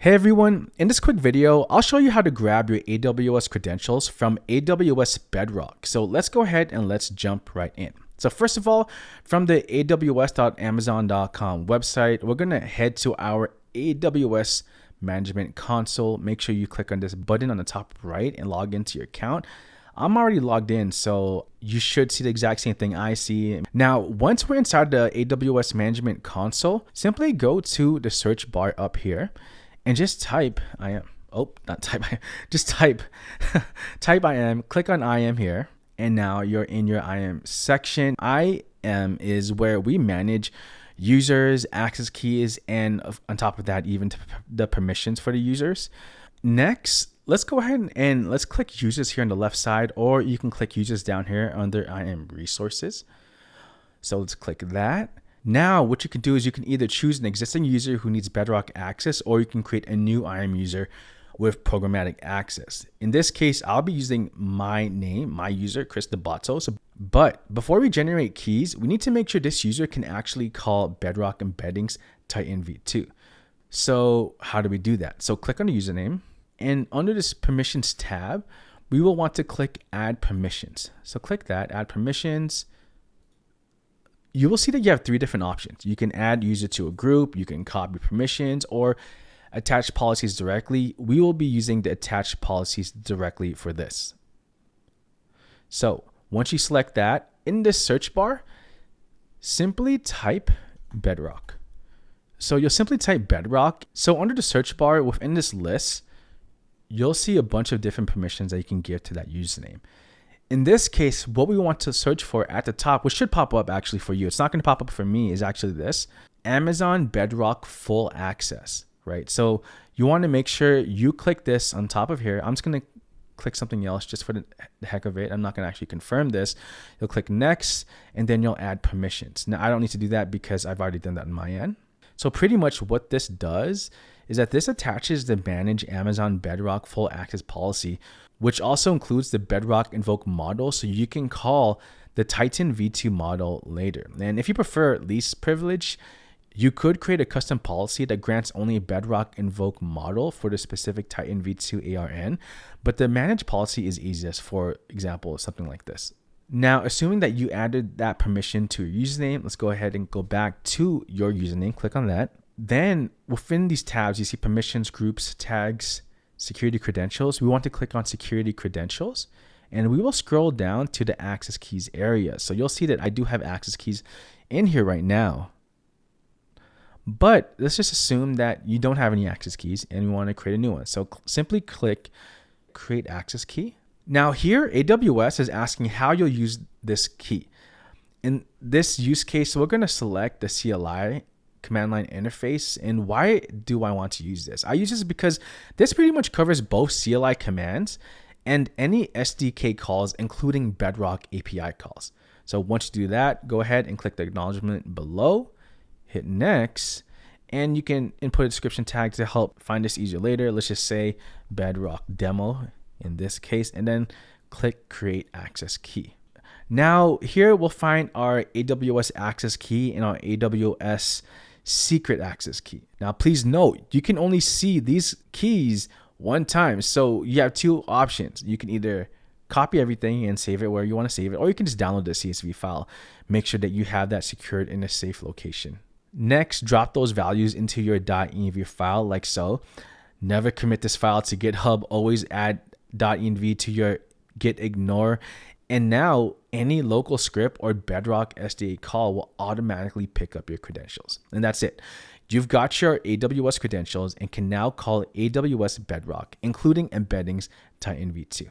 Hey everyone, in this quick video, I'll show you how to grab your AWS credentials from AWS Bedrock. So let's go ahead and let's jump right in. So first of all, from the aws.amazon.com website, we're going to head to our AWS Management Console. Make sure you click on this button on the top right and log into your account. I'm already logged in, so you should see the exact same thing I see. Now, once we're inside the AWS Management Console, simply go to the search bar up here and just type IAM. Just type IAM, click on IAM here, and now you're in your IAM section. IAM is where we manage users, access keys, and on top of that, even the permissions for the users. Next, let's go ahead and let's click users here on the left side, or you can click users down here under IAM resources. So let's click that. Now, what you can do is you can either choose an existing user who needs Bedrock access, or you can create a new IAM user with programmatic access. In this case, I'll be using my name, my user, Chris Debato. But before we generate keys, we need to make sure this user can actually call Bedrock Embeddings Titan v2. So how do we do that? So click on the username, and under this permissions tab, we will want to click add permissions. So click that, add permissions. You will see that you have three different options. You can add user to a group, you can copy permissions, or attach policies directly. We will be using the attach policies directly for this. So once you select that, in this search bar, simply type Bedrock. So you'll simply type Bedrock. So under the search bar within this list, you'll see a bunch of different permissions that you can give to that username. In this case, what we want to search for at the top, which should pop up actually for you, it's not going to pop up for me, is actually this: Amazon Bedrock Full Access, right? So you want to make sure you click this on top of here. I'm just going to click something else just for the heck of it. I'm not going to actually confirm this. You'll click next, and then you'll add permissions. Now, I don't need to do that because I've already done that on my end. So pretty much what this does is that this attaches the Manage Amazon Bedrock Full Access policy, which also includes the Bedrock Invoke model, so you can call the Titan v2 model later. And if you prefer least privilege, you could create a custom policy that grants only a Bedrock Invoke model for the specific Titan v2 ARN, but the manage policy is easiest. For example, something like this. Now, assuming that you added that permission to your username, let's go ahead and go back to your username, click on that. Then within these tabs, you see permissions, groups, tags, security credentials. We want to click on security credentials, and we will scroll down to the access keys area. So you'll see that I do have access keys in here right now, but let's just assume that you don't have any access keys and we want to create a new one. So simply click create access key. Now here, AWS is asking how you'll use this key. In this use case, we're going to select the CLI command line interface. And why do I want to use this? I use this because this pretty much covers both CLI commands and any SDK calls, including Bedrock API calls. So once you do that, go ahead and click the acknowledgement below, hit next, and you can input a description tag to help find this easier later. Let's just say Bedrock demo in this case, and then click create access key. Now here we'll find our AWS access key and our AWS secret access key. Now please note, you can only see these keys one time. So you have two options. You can either copy everything and save it where you want to save it, or you can just download the CSV file. Make sure that you have that secured in a safe location. Next, drop those values into your .env file like so. Never commit this file to GitHub. Always add .env to your git ignore. And now any local script or Bedrock SDA call will automatically pick up your credentials. And that's it. You've got your AWS credentials and can now call AWS Bedrock, including embeddings Titan v2.